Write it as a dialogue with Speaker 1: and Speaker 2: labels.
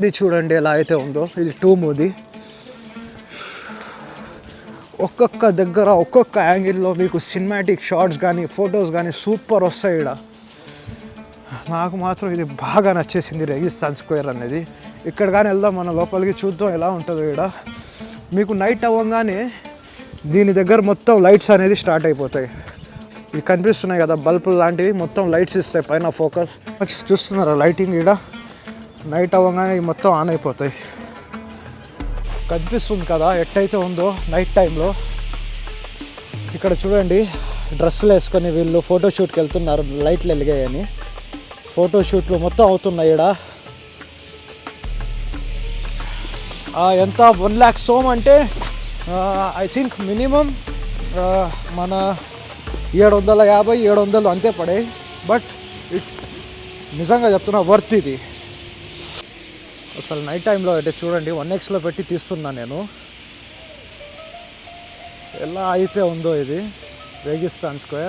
Speaker 1: ఇది చూడండి ఎలా అయితే ఉందో, ఇది టూముది. ఒక్కొక్క దగ్గర ఒక్కొక్క యాంగిల్లో మీకు సినిమాటిక్ షార్ట్స్ కానీ ఫొటోస్ కానీ సూపర్ వస్తాయి. ఇక్కడ నాకు మాత్రం ఇది బాగా నచ్చేసింది, రెగిస్తాన్ స్క్వేర్ అనేది. ఇక్కడ కానీ వెళ్దాం మన లోపలికి, చూద్దాం ఎలా ఉంటుందో. ఇక్కడ మీకు నైట్ అవ్వగానే దీని దగ్గర మొత్తం లైట్స్ అనేది స్టార్ట్ అయిపోతాయి. ఇవి కనిపిస్తున్నాయి కదా బల్బులు లాంటివి, మొత్తం లైట్స్ ఇస్తాయి పైన ఫోకస్. చూస్తున్నారా లైటింగ్? ఇక్కడ నైట్ అవ్వగానే ఇవి మొత్తం ఆన్ అయిపోతాయి. కనిపిస్తుంది కదా ఎట్టయితే ఉందో నైట్ టైంలో. ఇక్కడ చూడండి డ్రెస్సులు వేసుకొని వీళ్ళు ఫోటోషూట్కి వెళ్తున్నారు, లైట్లు వెలిగాయని. ఫోటోషూట్లు మొత్తం అవుతున్నాయి. ఇక్కడ ఎంత 1 lakh సోమ్ అంటే ఐ థింక్ మినిమం మన 750-700 అంతే పడాయి. బట్ నిజంగా చెప్తున్నా వర్త్ ఇది అసలు. నైట్ టైంలో అయితే చూడండి 1xలో పెట్టి తీస్తున్నా నేను. ఎలా అయితే ఉందో ఇది రెగిస్తాన్ స్క్వేర్.